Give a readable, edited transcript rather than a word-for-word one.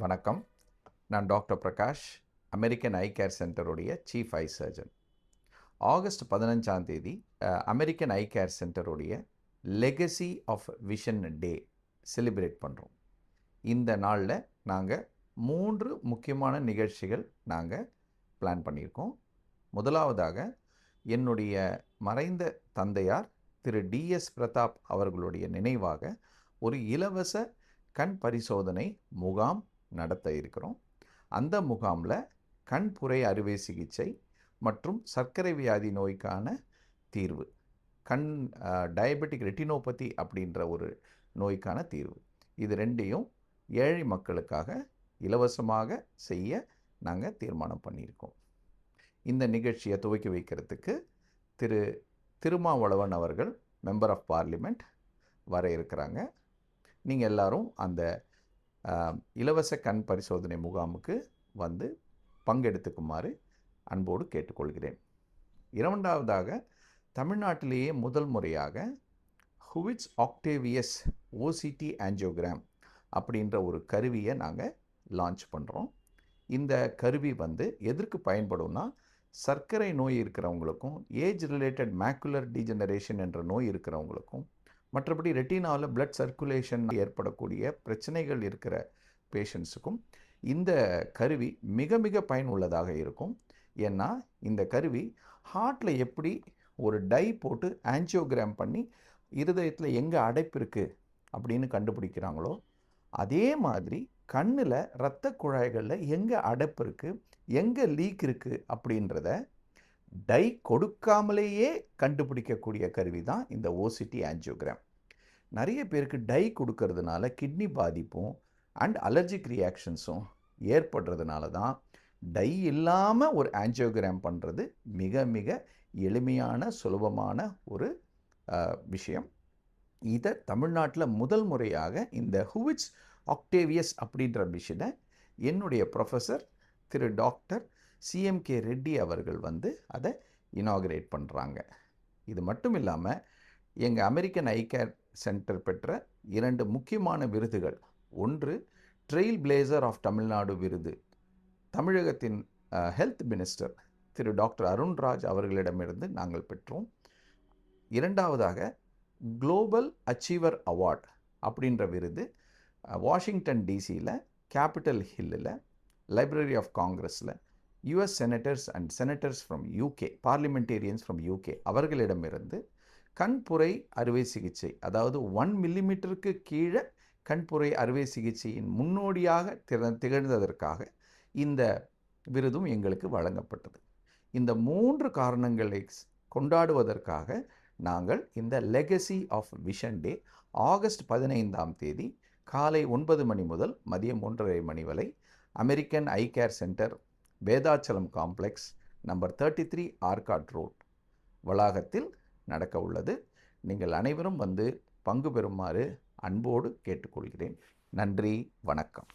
வணக்கம். நான் doctor Prakash, American eye care சென்டருடைய சீஃப் ஐ சர்ஜன். ஆகஸ்ட் 15ஆம் தேதி அமெரிக்கன் ஐ கேர் சென்டருடைய legacy of vision day celebrate பண்ணுறோம். இந்த நாளில் நாங்கள் 3 முக்கியமான நிகழ்ச்சிகள் நாங்கள் பிளான் பண்ணியிருக்கோம். முதலாவதாக என்னுடைய மறைந்த தந்தையார் திரு டிஎஸ் பிரதாப் அவர்களுடைய நினைவாக ஒரு இலவச கண் பரிசோதனை முகாம் நடத்த இருக்கிறோம். அந்த முகாமில் கண்புரை அறுவை சிகிச்சை மற்றும் சர்க்கரை வியாதி நோய்க்கான தீர்வு, கண் டயபெட்டிக் ரெட்டினோபதி அப்படின்ற ஒரு நோய்க்கான தீர்வு, இது ரெண்டையும் ஏழை மக்களுக்காக இலவசமாக செய்ய நாங்கள் தீர்மானம் பண்ணியிருக்கோம். இந்த நிகழ்ச்சியை துவக்கி வைக்கிறதுக்கு திரு திருமாவளவன் அவர்கள் மெம்பர் ஆஃப் பார்லிமெண்ட் வர இருக்கிறாங்க. நீங்கள் எல்லாரும் அந்த இலவச கண் பரிசோதனை முகாமுக்கு வந்து பங்கெடுத்துக்குமாறு அன்போடு கேட்டுக்கொள்கிறேன். இரண்டாவதாக, தமிழ்நாட்டிலேயே முதல் முறையாக ஹுவிட்ஸ் ஆக்டேவியஸ் ஓசிடி ஆஞ்சியோகிராம் அப்படின்ற ஒரு கருவியை நாங்கள் லான்ச் பண்ணுறோம். இந்த கருவி எதற்கு பயன்படும்னா, சர்க்கரை நோய் இருக்கிறவங்களுக்கும் ஏஜ் ரிலேட்டட் மேக்குலர் டீஜெனரேஷன் என்ற நோய் இருக்கிறவங்களுக்கும், மற்றபடி ரெட்டினாவில் பிளட் சர்க்குலேஷன் ஏற்படக்கூடிய பிரச்சனைகள் இருக்கிற பேஷண்ட்ஸுக்கும் இந்த கருவி மிக மிக பயனுள்ளதாக இருக்கும். ஏன்னா இந்த கருவி ஹார்ட்டில் எப்படி ஒரு டை போட்டு ஆஞ்சியோகிராம் பண்ணி இருதயத்தில் எங்கே அடைப்பு இருக்குது அப்படின்னு கண்டுபிடிக்கிறாங்களோ, அதே மாதிரி கண்ணில் இரத்த குழாய்களில் எங்கே அடைப்பு இருக்குது, எங்கே லீக் இருக்குது அப்படின்றத டை கொடுக்காமலேயே கண்டுபிடிக்கக்கூடிய கருவி தான் இந்த ஓசிடி ஆஞ்சியோகிராம். நிறைய பேருக்கு டை கொடுக்கறதுனால கிட்னி பாதிப்பும் அண்ட் அலர்ஜிக் ரியாக்ஷன்ஸும் ஏற்படுறதுனால தான் டை இல்லாமல் ஒரு ஆஞ்சியோகிராம் பண்ணுறது மிக மிக எளிமையான சுலபமான ஒரு விஷயம். இதை தமிழ்நாட்டில் முதல் முறையாக இந்த ஹுவிட்ஸ் ஆக்டேவியஸ் அப்படின்ற விஷயத்தை என்னுடைய ப்ரொஃபஸர் திரு டாக்டர் சிஎம்கே ரெட்டி அவர்கள் அதை இனாகிரேட் பண்ணுறாங்க. இது மட்டும் இல்லாமல் எங்கள் அமெரிக்கன் ஐ கேர் சென்டர் பெற்ற 2 முக்கியமான விருதுகள், ஒன்று ட்ரெயில் பிளேசர் ஆஃப் தமிழ்நாடு விருது தமிழகத்தின் ஹெல்த் மினிஸ்டர் திரு டாக்டர் அருண்ராஜ் அவர்களிடமிருந்து நாங்கள் பெற்றோம். இரண்டாவதாக குளோபல் அச்சீவர் அவார்ட் அப்படின்ற விருது வாஷிங்டன் டிசியில் கேபிட்டல் ஹில்லில் லைப்ரரி ஆஃப் காங்கிரஸில் US senators and senators from UK, parliamentarians from UK அவர்களிடமிருந்து கண்புரை அறுவை சிகிச்சை, அதாவது 1 மில்லிமீட்டருக்கு கீழே கண்புரை அறுவை சிகிச்சையின் முன்னோடியாக திகழ்ந்ததற்காக இந்த விருதும் எங்களுக்கு வழங்கப்பட்டது. இந்த 3 காரணங்களை கொண்டாடுவதற்காக நாங்கள் இந்த legacy of vision day August 15ஆம் தேதி காலை 9 மணி முதல் மதியம் 1:30 மணி வரை American eye care centre, Vedachalam complex, number 33 Arcot road வளாகத்தில் நடக்க உள்ளது. நீங்கள் அனைவரும் பங்கு பெறுமாறு அன்போடு கேட்டுக்கொள்கிறேன். நன்றி, வணக்கம்.